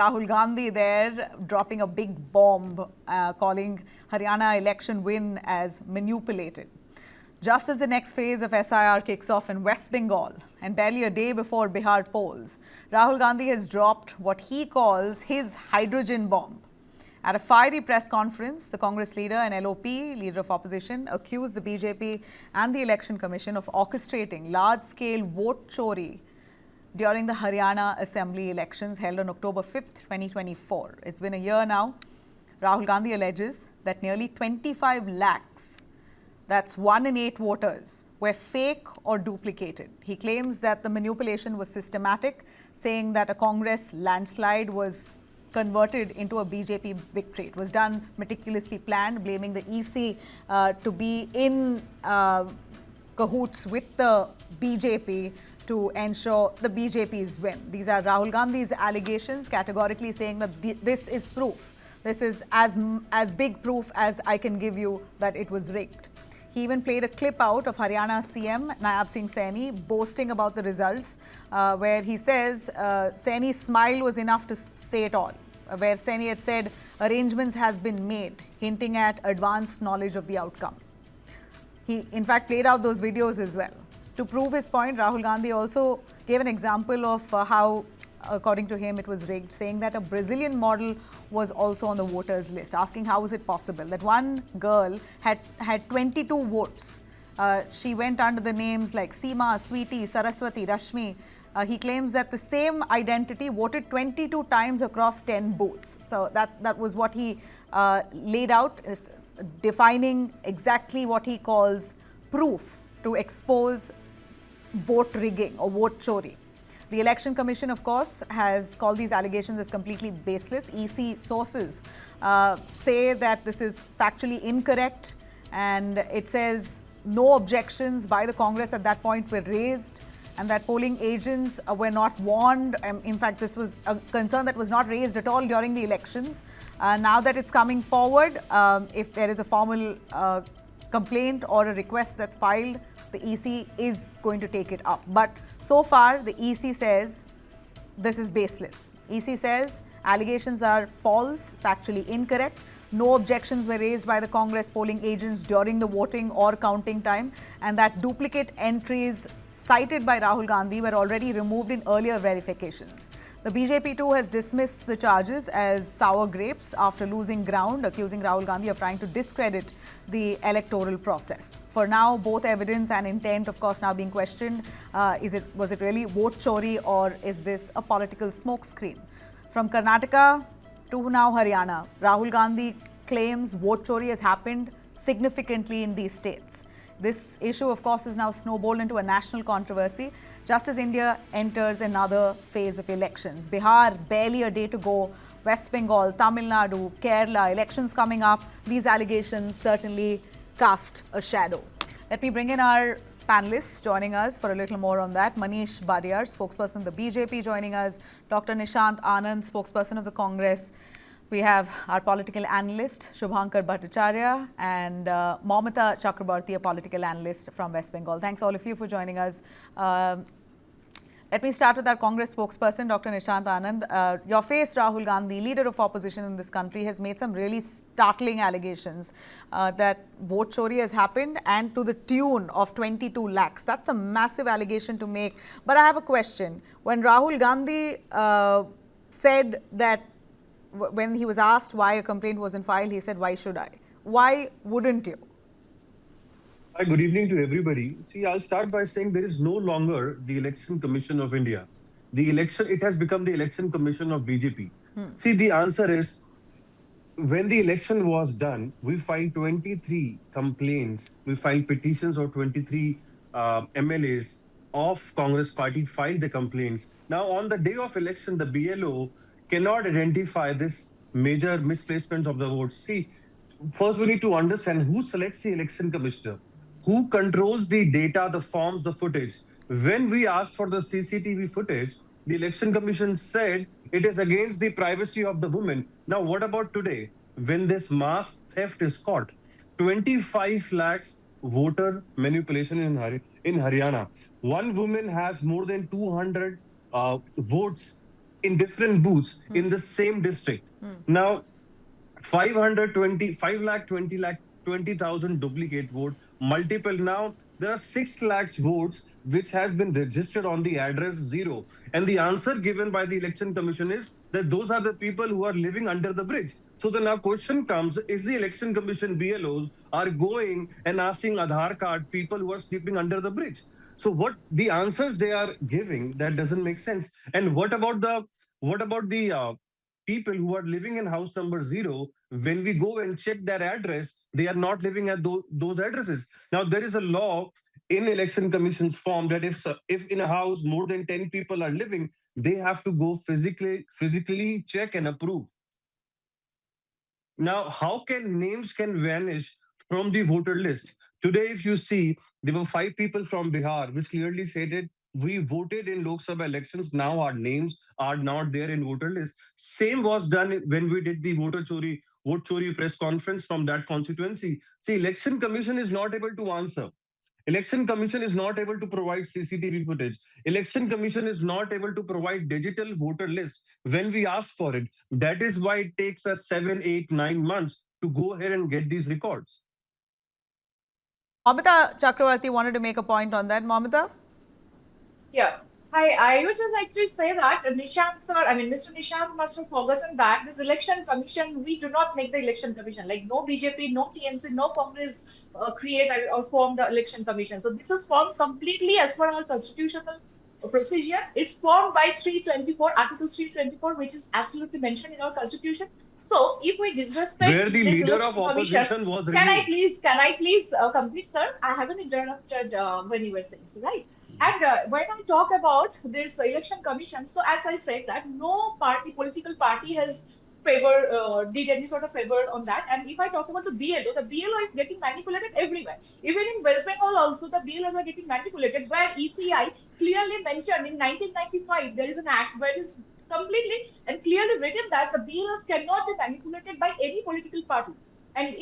Rahul Gandhi there dropping a big bomb, calling Haryana election win as manipulated. Just as the next phase of SIR kicks off in West Bengal and barely a day before Bihar polls, Rahul Gandhi has dropped what he calls his hydrogen bomb. At a fiery press conference, the Congress leader and LOP, leader of opposition, accused the BJP and the Election Commission of orchestrating large-scale vote chori during the Haryana Assembly Elections held on October 5th, 2024. It's been a year now. Rahul Gandhi alleges that nearly 25 lakhs, that's 1 in 8 voters, were fake or duplicated. He claims that the manipulation was systematic, saying that a Congress landslide was converted into a BJP victory. It was done meticulously planned, blaming the EC to be in cahoots with the BJP to ensure the BJP's win. These are Rahul Gandhi's allegations, categorically saying that this is proof. This is as big proof as I can give you that it was rigged. He even played a clip out of Haryana CM Nayaab Singh Saini boasting about the results, where he says Saini's smile was enough to say it all, where Saini had said arrangements has been made, hinting at advanced knowledge of the outcome. He in fact played out those videos as well. To prove his point, Rahul Gandhi also gave an example of how, according to him, it was rigged, saying that a Brazilian model was also on the voters list, asking how is it possible that one girl had 22 votes. She went under the names like Seema, Sweetie, Saraswati, Rashmi. He claims that the same identity voted 22 times across 10 booths. So that was what he laid out, is defining exactly what he calls proof to expose vote rigging or vote chori. The Election Commission, of course, has called these allegations as completely baseless. EC sources say that this is factually incorrect, and it says no objections by the Congress at that point were raised, and that polling agents were not warned. In fact, this was a concern that was not raised at all during the elections. Now that it's coming forward, if there is a formal complaint or a request that's filed, the EC is going to take it up. But so far, the EC says this is baseless. EC says allegations are false, factually incorrect. No objections were raised by the Congress polling agents during the voting or counting time, and that duplicate entries cited by Rahul Gandhi were already removed in earlier verifications. The BJP too has dismissed the charges as sour grapes after losing ground, accusing Rahul Gandhi of trying to discredit the electoral process. For now, both evidence and intent, of course, now being questioned. Was it really vote chori, or is this a political smokescreen? From Karnataka to now Haryana, Rahul Gandhi claims vote chori has happened significantly in these states. This issue, of course, is now snowballed into a national controversy just as India enters another phase of elections. Bihar, barely a day to go. West Bengal, Tamil Nadu, Kerala, elections coming up. These allegations certainly cast a shadow. Let me bring in our panelists joining us for a little more on that. Manish Badiyar, spokesperson of the BJP, joining us. Dr. Nishant Anand, spokesperson of the Congress. We have our political analyst, Shubhankar Bhattacharya, and Momita Chakrabarti, a political analyst from West Bengal. Thanks all of you for joining us. Let me start with our Congress spokesperson, Dr. Nishant Anand. Your face, Rahul Gandhi, leader of opposition in this country, has made some really startling allegations that vote chori has happened, and to the tune of 22 lakhs. That's a massive allegation to make. But I have a question. When Rahul Gandhi said that, when he was asked why a complaint wasn't filed, he said, "Why should I? Why wouldn't you?" Hi, good evening to everybody. See, I'll start by saying there is no longer the Election Commission of India. It has become the Election Commission of BJP. See, the answer is, when the election was done, we filed 23 complaints. We filed petitions of 23 MLAs of Congress party filed the complaints. Now, on the day of election, the BLO cannot identify this major misplacement of the votes. See, first we need to understand who selects the election commissioner, who controls the data, the forms, the footage. When we asked for the CCTV footage, the election commission said it is against the privacy of the woman. Now, what about today, when this mass theft is caught? 25 lakhs voter manipulation in Haryana. One woman has more than 200 votes in different booths in the same district. Now, 520,000 duplicate vote, multiple. Now there are 6 lakhs votes which has been registered on the address 0. And the answer given by the election commission is that those are the people who are living under the bridge. So the now question comes, is the election commission BLOs are going and asking Aadhaar card people who are sleeping under the bridge? So what the answers they are giving, that doesn't make sense. And what about the people who are living in house number 0, when we go and check their address, they are not living at those addresses. Now, there is a law in election commission's form that if in a house more than 10 people are living, they have to go physically check and approve. Now, how can names can vanish from the voter list? Today, if you see, there were 5 people from Bihar, which clearly stated we voted in Lok Sabha elections. Now our names are not there in voter list. Same was done when we did the vote chori press conference from that constituency. See, election commission is not able to answer. Election Commission is not able to provide CCTV footage. Election Commission is not able to provide digital voter list when we ask for it. That is why it takes us 7, 8, 9 months to go ahead and get these records. Mamata Chakravarti wanted to make a point on that. Mamata? Yeah. Hi, I would just like to say that Nishant sir, Mr. Nishant must have forgotten that this election commission, we do not make the election commission. Like no BJP, no TMC, no Congress create or form the election commission. So this is formed completely as per our constitutional procedure. It's formed by 324, Article 324, which is absolutely mentioned in our constitution. So if we disrespect where the this leader election of opposition was can I removed. please complete, sir? I haven't interrupted when you were saying so, right? And when I talk about this election commission, so as I said that no political party has did any sort of favor on that. And if I talk about the BLO is getting manipulated everywhere. Even in West Bengal also, the BLOs are getting manipulated, where ECI clearly mentioned in 1995, there is an act where it is completely and clearly written that the BLOs cannot be manipulated by any political party. And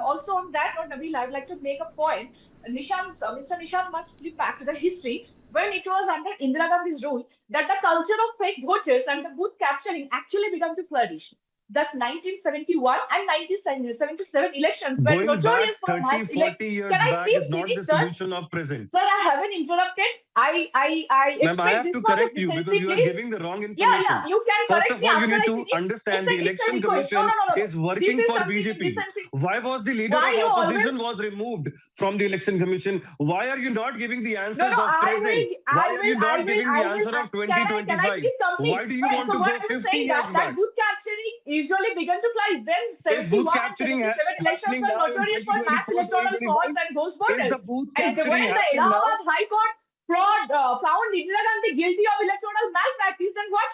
also on that note, Nabil, I would like to make a point. Mr. Nishan must flip back to the history when it was under Indira Gandhi's rule that the culture of fake voters and the booth capturing actually began to flourish. Thus, 1971 and 1977 elections were Going back notorious for 30, mass elect. 40 years Can I back please is not finish, the sir? solution of present. Sir, I haven't interrupted. I Ma'am, I expect have this to much of correct you because decency, you are please. giving the wrong Yeah, information. you can First correct of me all, you after need I to finish. understand the It's a election request. No, commission no, no, no. is This working is for completely BJP. decency. Why was the leader Why of you opposition always was removed from the election commission? Why are you not giving the No, answers no, of present? Why are you not giving the answer of can I 2025? please complete? Why do you Right, want so to what go I was 50 saying years that back? booth capturing usually began to fly. Then Is booth 71 and capturing 77 elections happening were now in notorious for mass 2024, electoral frauds 2025? and ghost Is voters. the booth And when capturing the happening now? Allahabad High Court found Indira Gandhi guilty of electoral malpractice, then what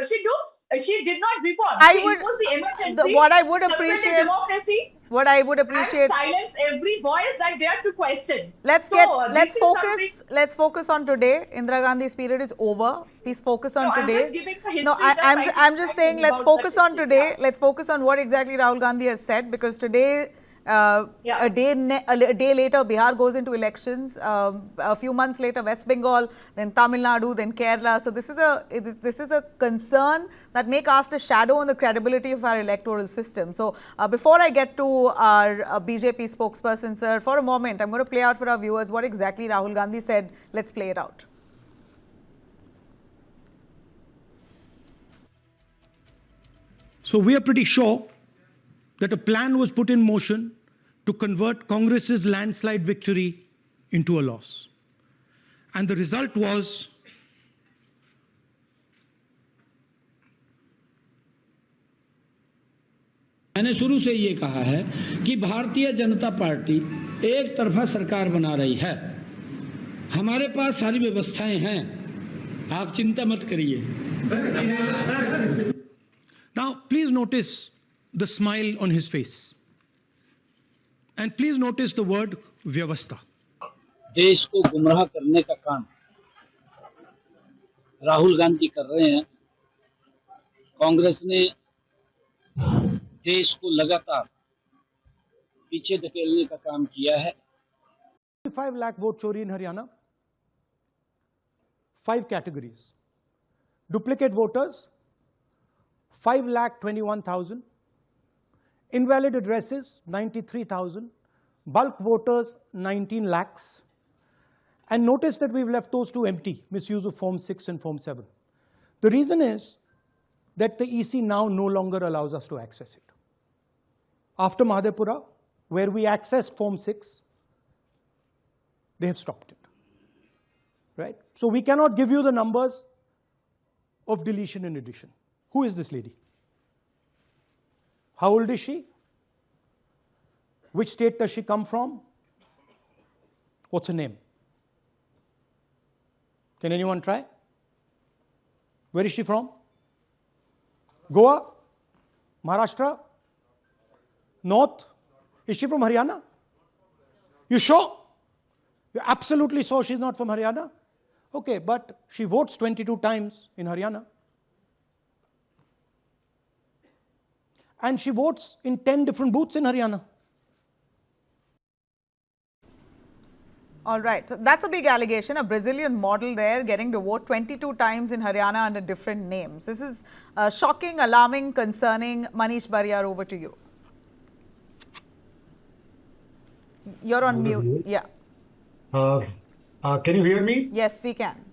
she do? She did not reform. I She imposed the would, emergency, what I would suspended appreciate, democracy, what I would and appreciate, silence every voice that dared to question. let's This is something. let's focus on today. Indira Gandhi's period is over. Please focus No, on I'm today. just giving the No, history, just I'm just saying let's about that focus on history. today. Yeah. Let's focus on what exactly Rahul Gandhi has said, because today, Yeah. a day later, Bihar goes into elections. A few months later, West Bengal, then Tamil Nadu, then Kerala. So this is a concern that may cast a shadow on the credibility of our electoral system. So before I get to our BJP spokesperson, sir, for a moment, I'm going to play out for our viewers what exactly Rahul Gandhi said. Let's play it out. So we are pretty sure that a plan was put in motion to convert Congress's landslide victory into a loss. And the result was मैंने शुरू से ये कहा है कि Bharatiya Janata party एक तरफा सरकार बना रही है। हमारे पास सारी व्यवस्थाएं हैं, आप चिंता मत करिए। Now, please notice the smile on his face. And please notice the word vyavastha. देश को गुमराह करने का काम राहुल गांधी कर रहे हैं। कांग्रेस ने देश को लगातार पीछे धकेलने का काम किया है। 5 lakh vote chori in Haryana. 5 categories. Duplicate voters, 5,21,000. Invalid addresses, 93,000. Bulk voters, 19 lakhs. And notice that we've left those two empty, misuse of Form 6 and Form 7. The reason is that the EC now no longer allows us to access it. After Madhepura, where we accessed Form 6, they have stopped it. Right? So we cannot give you the numbers of deletion and addition. Who is this lady? How old is she? Which state does she come from? What's her name? Can anyone try? Where is she from? Goa? Maharashtra? North? Is she from Haryana? You sure? You're absolutely sure she's not from Haryana? Okay, but she votes 22 times in Haryana. And she votes in 10 different booths in Haryana. All right. So that's a big allegation, a Brazilian model there getting to vote 22 times in Haryana under different names. This is shocking, alarming, concerning. Manish Bariyar, over to you. You're on mute. Yeah. Can you hear me? Yes, we can.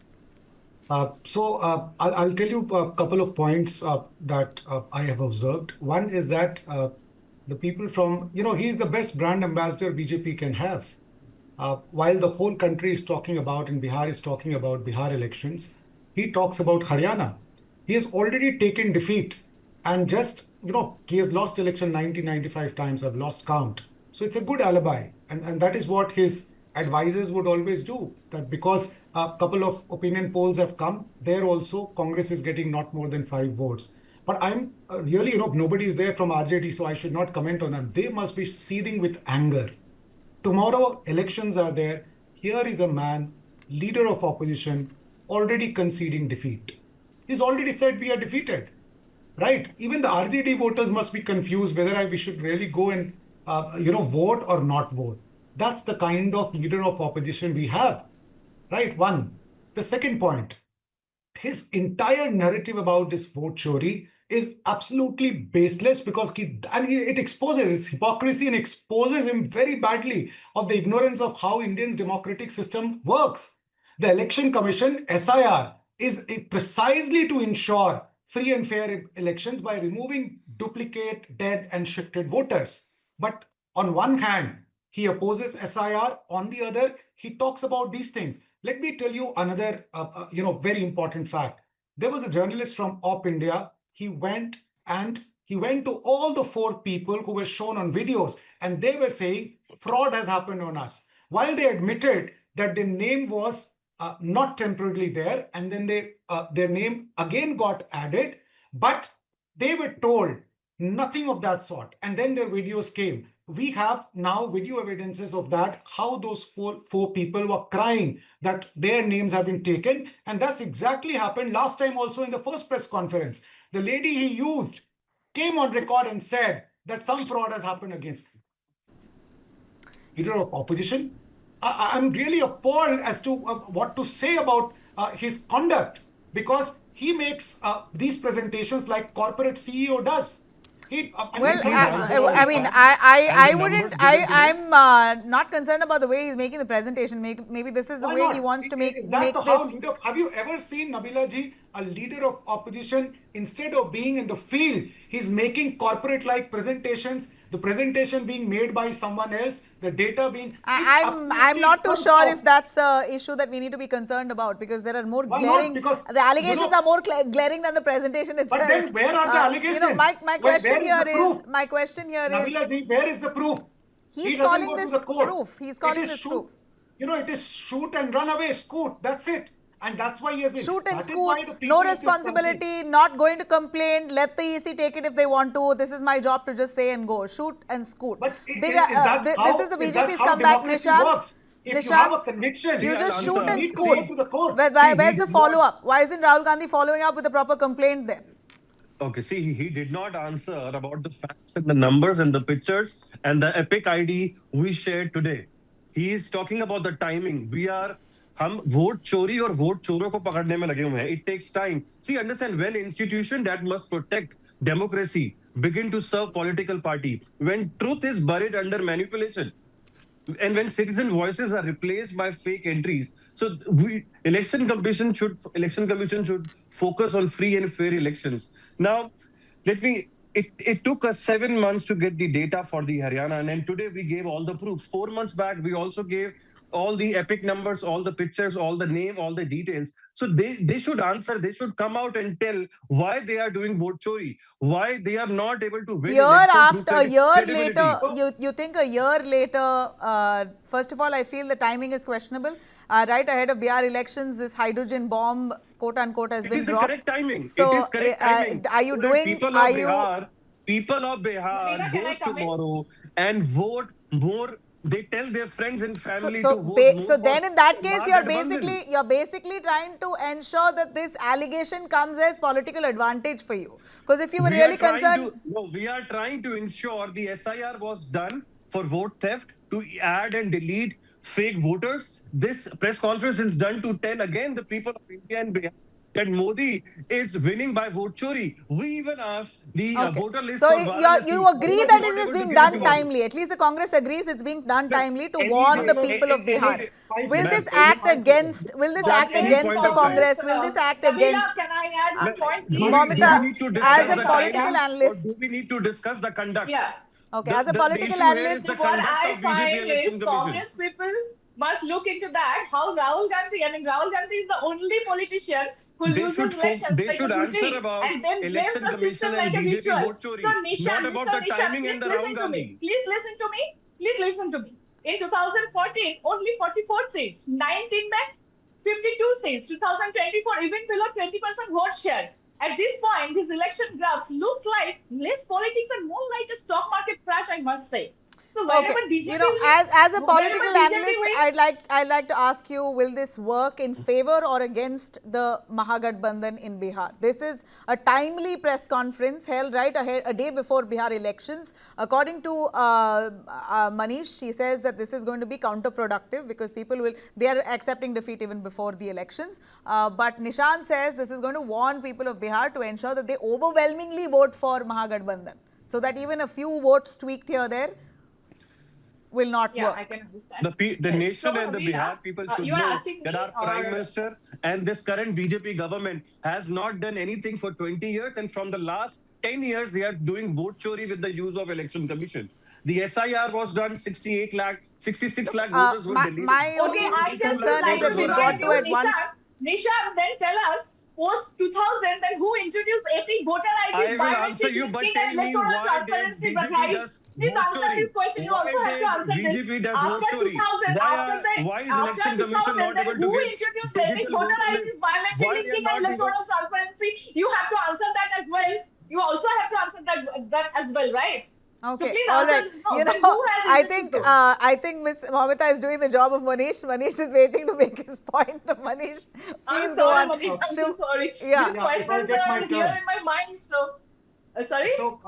I'll tell you a couple of points that I have observed. One is that the people from, he is the best brand ambassador BJP can have. While the whole country is talking about, and Bihar is talking about Bihar elections, he talks about Haryana. He has already taken defeat and just, he has lost election 95 times. I've lost count. So it's a good alibi. And that is what his advisors would always do. That because a couple of opinion polls have come, there also Congress is getting not more than 5 votes. But I'm really, nobody is there from RJD, so I should not comment on them. They must be seething with anger. Tomorrow, elections are there. Here is a man, leader of opposition, already conceding defeat. He's already said we are defeated, right? Even the RJD voters must be confused whether we should really go and, vote or not vote. That's the kind of leader of opposition we have, right? One. The second point, his entire narrative about this vote chori is absolutely baseless because it exposes its hypocrisy and exposes him very badly of the ignorance of how India's democratic system works. The Election Commission, SIR, is precisely to ensure free and fair elections by removing duplicate, dead and shifted voters. But on one hand, he opposes SIR. On the other, he talks about these things. Let me tell you another, very important fact. There was a journalist from Op India. He went to all the 4 people who were shown on videos, and they were saying fraud has happened on us. While they admitted that their name was not temporarily there, and then their name again got added, but they were told nothing of that sort. And then their videos came. We have now video evidences of that, how those four people were crying that their names have been taken. And that's exactly happened last time also in the first press conference. The lady he used came on record and said that some fraud has happened against leader of opposition. I'm really appalled as to what to say about his conduct, because he makes these presentations like corporate CEO does. I'm not concerned about the way he's making the presentation. Maybe this is the way he wants to make this. Have you ever seen, Nabila ji, a leader of opposition, instead of being in the field, he's making corporate-like presentations, the presentation being made by someone else, the data being... I'm not too sure if that's an issue that we need to be concerned about, because there are more glaring... Because, the allegations are more glaring than the presentation itself. But then where are the allegations? My question here is... Nabila ji, where is the proof? He's calling this proof. He's calling this proof. It is shoot and run away, scoot. That's it. And that's why he has been... Shoot and scoot, no responsibility, not going to complain, let the EC take it if they want to. This is my job to just say and go. Shoot and scoot. But this is the BJP's comeback, Nishant. If you have a conviction, you just shoot and scoot. Where's the follow-up? Why isn't Rahul Gandhi following up with a proper complaint then? Okay, see, he did not answer about the facts and the numbers and the pictures and the epic ID we shared today. He is talking about the timing. हम vote चोरी और vote चोरों को पकड़ने में लगे हुए हैं. It takes time. See, understand, when institution that must protect democracy begin to serve political party, when truth is buried under manipulation, and when citizen voices are replaced by fake entries. So election commission should focus on free and fair elections. Now, let me it took us 7 months to get the data for the Haryana, and then today we gave all the proofs. 4 months back, we also gave all the epic numbers, all the pictures, all the name, all the details. So they should answer. They should come out and tell why they are doing vote chori, why they are not able to win Year election through after, a year credibility. later, you think a year later, first of all, I feel the timing is questionable. Right ahead of Bihar elections, this hydrogen bomb, quote unquote, has It been is the dropped. correct timing. So, It is correct timing. are you So that doing, people of Nabila, Bihar can I goes come in? tomorrow and vote more. They tell their friends and family so, to vote more. so then in that case, Mahagathbandhan. you're basically trying to ensure that this allegation comes as political advantage for you. Because if you were really concerned, We are trying to ensure the SIR was done for vote theft, to add and delete fake voters. This press conference is done to tell again the people of India and Bihar that Modi is winning by vote chori. We even asked the voter list so for Varanasi. you We agree were that not it is able to being give done it to Modi. timely. At least the Congress agrees it's being done timely to Any warn day, the people of Bihar. Will Ma'am, this act against? Will this act any against point the of time. Congress? Will this act Nabila, against? can I add one point, Do please? Momita, we need to as discuss a the political timing, or analyst, do we need to discuss the conduct? Yeah. okay, The, as a the political issue here is analyst, the So what conduct I of BJP find Election is Commission. Congress people must look into that. How Rahul Gandhi, Rahul Gandhi is the only politician who loses elections They like a should answer routine about and then blames election the system commission and like a BJP ritual. vote So chori, not Nishan, about Mr. the Nishan, timing and please the Rahul listen to me. Gandhi. Please listen to me. Please listen to me. In 2014, only 44 seats. 19 men, 52 seats. 2024, even below 20% vote share. At this point, this election graphs looks like less politics and more like a stock market crash, I must say. So whenever okay, BJP you know, wins, as a whenever political BJP analyst, wins, I'd like to ask you: will this work in favor or against the Mahagathbandhan in Bihar? This is a timely press conference held right ahead, a day before Bihar elections. According to Manish, she says that this is going to be counterproductive because they are accepting defeat even before the elections. But Nishan says this is going to warn people of Bihar to ensure that they overwhelmingly vote for Mahagathbandhan, so that even a few votes tweaked here or there will not yeah, work. I can understand. The nation So, and the Nabila, Bihar people should you are know asking that me our Prime Minister and this current BJP government has not done anything for 20 years. And from the last 10 years, they are doing vote chori with the use of election commission. The SIR was done, 66 lakh voters were deleted. My only okay, I just 22 would lakh concern is like that to voters we've were got remind added. to you, at one. Nishan, then tell us post 2000, then who introduced epic voter I IDs, will answer biometric you, but linking, tell and me electoral why did transparency BJP rights? does Please vote answer chori? this question. You Why also have to did answer this. BJP does vote After chori? 2000, Why is after election commission 2000, not then able to who get introduced epic digital voter voter IDs, list? biometric Why they are linking, and not even? electoral transparency? You have to answer that as well. You also have to answer that as well, right? So Okay, please all answer right. this. No, You then know, who has introduced? I think Miss Mamita is doing the job of Manish. Manish is waiting to make his point. Manish, please I'm go sorry, on. Manish. I'm so sorry. Yeah. These Yeah, if I questions get my are here turn. in my mind. So, sorry. So,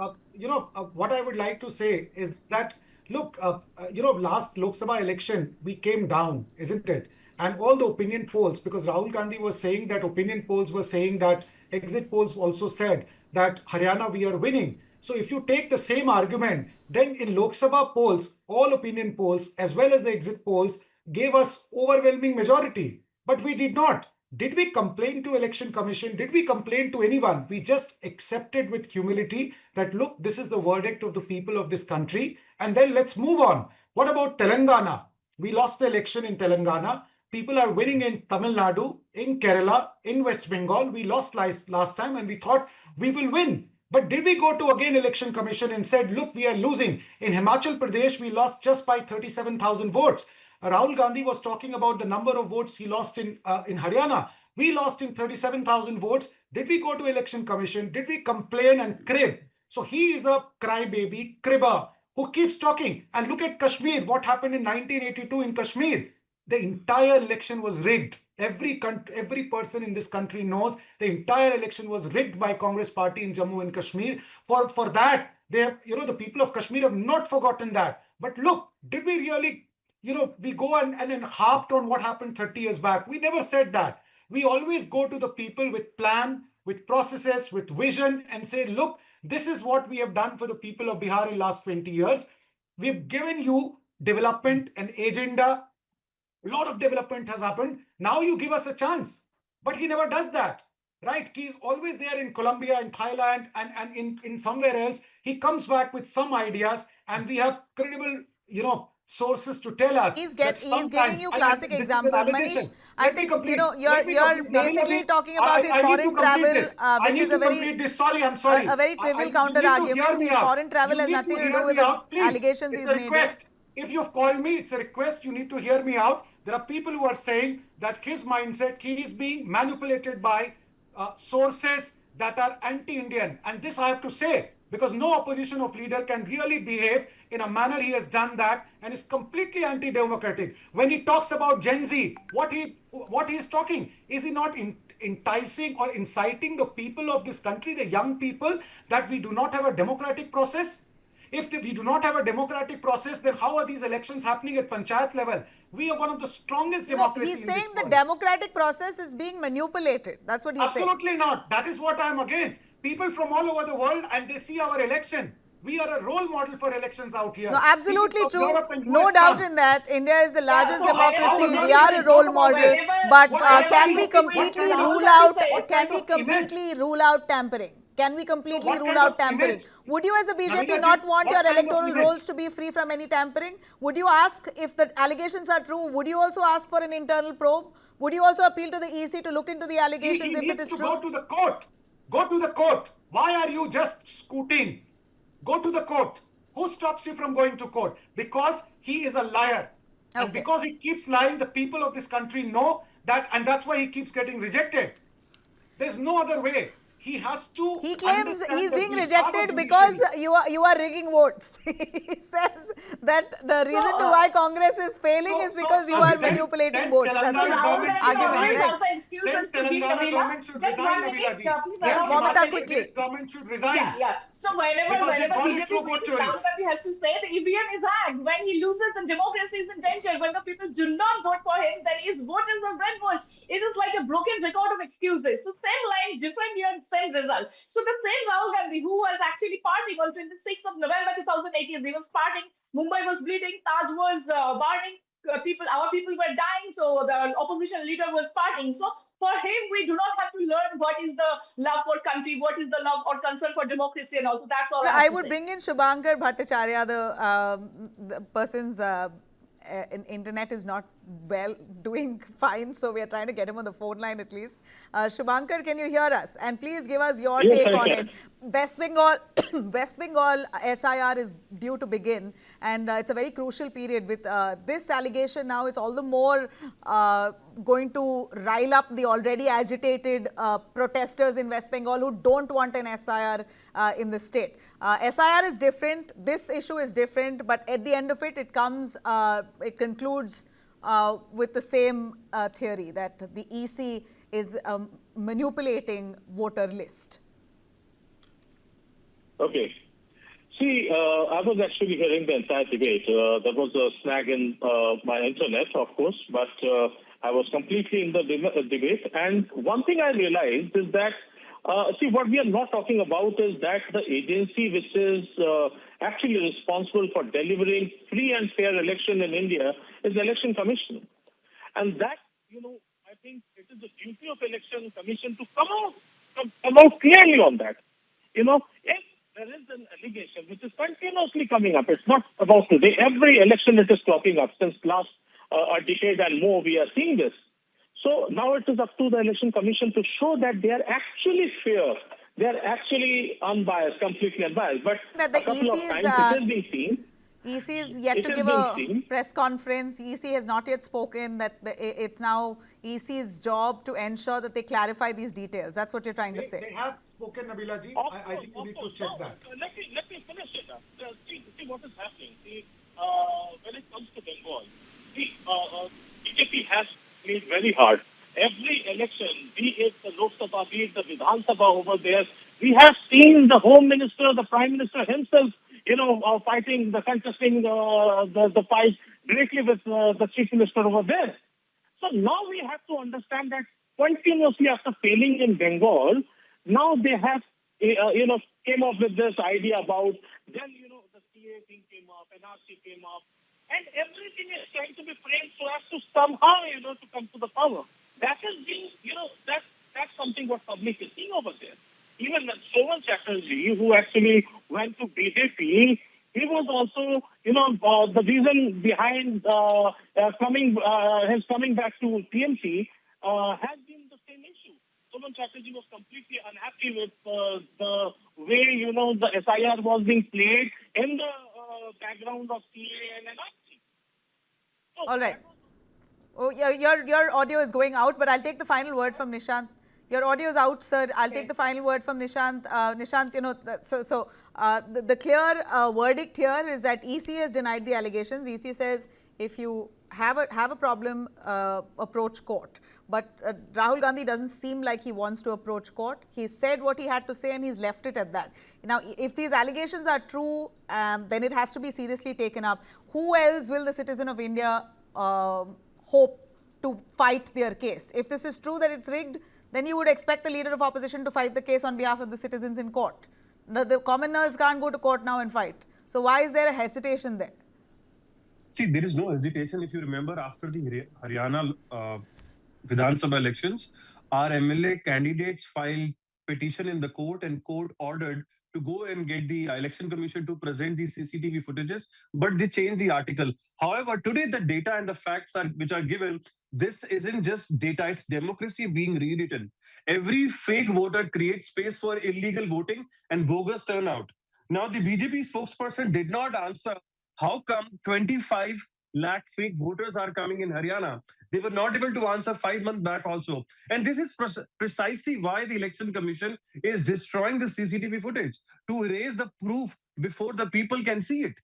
what I would like to say is that, look, last Lok Sabha election, we came down, isn't it? And all the opinion polls, because Rahul Gandhi was saying that opinion polls were saying that, exit polls also said that Haryana, we are winning. So if you take the same argument, then in Lok Sabha polls, all opinion polls, as well as the exit polls, gave us overwhelming majority. But we did not. Did we complain to Election Commission? Did we complain to anyone? We just accepted with humility that, look, this is the verdict of the people of this country, and then let's move on. What about Telangana? We lost the election in Telangana. People are winning in Tamil Nadu, in Kerala, in West Bengal. We lost last time and we thought we will win. But did we go to again Election Commission and said, look, we are losing. In Himachal Pradesh, we lost just by 37,000 votes. Rahul Gandhi was talking about the number of votes he lost in Haryana. We lost in 37,000 votes. Did we go to Election Commission? Did we complain and crib? So he is a crybaby, cribber, who keeps talking. And look at Kashmir, what happened in 1982 in Kashmir. The entire election was rigged. Every person in this country knows the entire election was rigged by Congress party in Jammu and Kashmir. For that, the people of Kashmir have not forgotten that. But look, did we really, we go and then harped on what happened 30 years back? We never said that. We always go to the people with plan, with processes, with vision, and say, look, This is what we have done for the people of Bihar in last 20 years. We've given you development and agenda. A lot of development has happened. Now you give us a chance. But he never does that, right? He's always there in Colombia, in Thailand, and in somewhere else. He comes back with some ideas, and we have credible, sources to tell us. He's That giving you classic this is an examples. allegation. Manish, I Let me think complete. you're basically talking about his I need foreign to complete travel, this. I which need is to a very complete this. Sorry, I'm sorry. a very trivial You counter need to argument. hear me His out. foreign travel You has need nothing to hear do with me the out, please. allegations It's he's a made. request. If you've called me, it's a request. You need to hear me out. There are people who are saying that his mindset, he is being manipulated by sources that are anti-Indian. And this I have to say, because no opposition of leader can really behave in a manner he has done that, and is completely anti-democratic. When he talks about Gen Z, what he is talking, is he not enticing or inciting the people of this country, the young people, that we do not have a democratic process? If we do not have a democratic process, then how are these elections happening at panchayat level? We are one of the strongest democracies He's in this saying the world. democratic process is being manipulated. That's what he's saying. Absolutely not. That is what I am against. People from all over the world, and they see our election. We are a role model for elections out here. No, absolutely People from true. Europe and No US doubt come. in that. India is the largest so democracy. whenever We are a role talk about model. this, But whenever can you we speak, completely what kind of- rule Rahul out? Gandhi says- Can we What kind of completely rule out tampering? Can we completely what rule kind out of tampering? image? Would you, as a BJP, Navita ji, not want what your kind of electoral image? rolls to be free from any tampering? Would you ask, if the allegations are true, would you also ask for an internal probe? Would you also appeal to the EC to look into the allegations He if it needs is to true? go to the court. Go to the court. Why are you just scooting? Go to the court. Who stops you from going to court? Because he is a liar. And Okay. because he keeps lying, the people of this country know that, and that's why he keeps getting rejected. There's no other way. He has to. He claims understand he's that being we have a rejected because judiciary. you are rigging votes. He says that the reason to why Congress is failing is because you are manipulating votes. That's Telangana his Rahul government Gandhi should argument, always resign. right? has the excuses Then to give Telangana Nabila. government should Just resign, 1 minute, Nabila ji. please Then allow me Momita, 1 minute. quickly. Government should resign. Yeah. So Because they whenever call it BJP through vote wins, chori. Rahul Gandhi has to say the EVM is hacked. When he loses, the democracy is in danger. When the people do not vote for him, then his voters are red votes. It is like a broken record of excuses. So same line, different year, same result. So the same Rahul Gandhi who was actually partying on 26th of November 2018, he was partying. Mumbai was bleeding. Taj was burning. Our people were dying. So the opposition leader was partying. So for him, we do not have to learn what is the love for country, what is the love or concern for democracy, and also that's all I have I to would say. bring in Shubhankar Bhattacharya, the person's internet is not doing fine, so we are trying to get him on the phone line at least. Shubhankar, can you hear us? And please give us your Yes, take I on can. it. West Bengal, West Bengal SIR is due to begin, and it's a very crucial period. With this allegation now, it's all the more going to rile up the already agitated protesters in West Bengal who don't want an SIR in the state. SIR is different. This issue is different, but at the end of it, it concludes with the same theory that the EC is manipulating voter list. Okay. See, I was actually hearing the entire debate. There was a snag in my internet, of course, but I was completely in the debate. And one thing I realized is that, see, what we are not talking about is that the agency which is actually responsible for delivering free and fair election in India is the Election Commission. And that, I think it is the duty of Election Commission to come out clearly on that. If there is an allegation which is continuously coming up, it's not about today. Every election it is cropping up since last a decade and more. We are seeing this. So now it is up to the Election Commission to show that they are actually fair. They are actually unbiased, completely unbiased. But That the a couple EC of is, times it is being seen. EC is yet It to is give being a seen. press conference. EC has not yet spoken. That it's now EC's job to ensure that they clarify these details. That's what you're trying to say. They have spoken, Nabila ji. I think you need to check that. Let me finish it up. See what is happening. See, when it comes to Bengal, BJP has played very hard. Every election, be it the Lok Sabha, be it the Vidhan Sabha over there, we have seen the Home Minister, the Prime Minister himself, contesting the fight directly with the Chief Minister over there. So now we have to understand that continuously after failing in Bengal, now they have came up with this idea about, then, the CA thing came up, NRC came up, and everything is trying to be framed so as to somehow, to come to the power. That has been, that's something what public is seeing over there. Even Soman Chatterjee, who actually went to BJP, he was also, the reason behind his coming back to TMC has been the same issue. Soman Chatterjee was completely unhappy with the way, the SIR was being played in the background of CA and NRC. So All right. Oh, yeah, your audio is going out, but I'll take the final word from Nishant. Your audio is out, sir. I'll take the final word from Nishant. Nishant, the clear verdict here is that EC has denied the allegations. EC says if you have a problem, approach court. But Rahul Gandhi doesn't seem like he wants to approach court. He said what he had to say and he's left it at that. Now, if these allegations are true, then it has to be seriously taken up. Who else will the citizen of India hope to fight their case? If this is true that it's rigged, then you would expect the leader of opposition to fight the case on behalf of the citizens in court. The commoners can't go to court now and fight. So why is there a hesitation there? See, there is no hesitation. If you remember, after the Haryana Vidhan Sabha elections, our MLA candidates filed petition in the court, and court ordered to go and get the election commission to present these CCTV footages, but they changed the article. However, today the data and the facts which are given, this isn't just data, it's democracy being rewritten. Every fake voter creates space for illegal voting and bogus turnout. Now, the BJP spokesperson did not answer how come 25 lakh fake voters are coming in Haryana. They were not able to answer 5 months back also. And this is precisely why the Election Commission is destroying the CCTV footage, to erase the proof before the people can see it.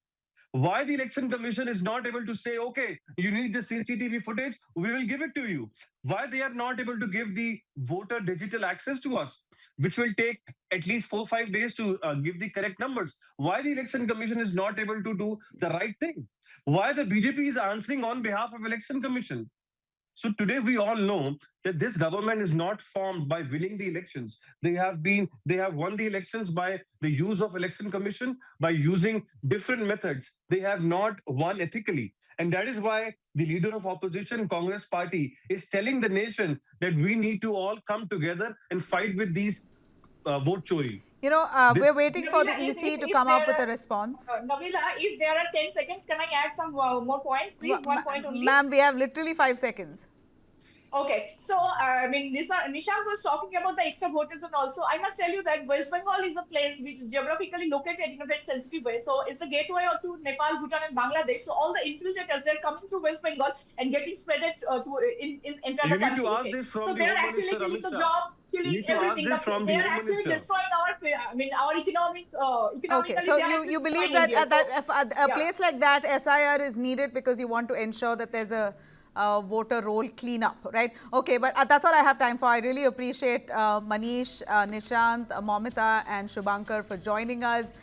Why the Election Commission is not able to say, okay, you need the CCTV footage, we will give it to you. Why they are not able to give the voter digital access to us, which will take at least 4-5 days to give the correct numbers. Why the Election Commission is not able to do the right thing? Why the BJP is answering on behalf of Election Commission? So today we all know that this government is not formed by winning the elections. They have won the elections by the use of Election Commission, by using different methods. They have not won ethically. And that is why the leader of opposition, Congress party, is telling the nation that we need to all come together and fight with these vote chori. We're waiting for the EC to come up with a response. Nabila, if there are 10 seconds, can I add some more points? Please, one point only. Ma'am, we have literally 5 seconds. Okay, so Nishant was talking about the extra voters, and also I must tell you that West Bengal is a place which is geographically located in a very sensitive way. So it's a gateway to Nepal, Bhutan, and Bangladesh. So all the infiltrators, they're coming through West Bengal and getting spread in entire country. To ask this from so the they're Home actually Minister, killing the Amit Shah. job, killing everything. They're actually destroying our economic. Okay, so you believe that at a place like that, SIR is needed because you want to ensure that there's a voter roll cleanup, right? Okay, but that's all I have time for. I really appreciate Manish, Nishant, Momita and Shubhankar for joining us.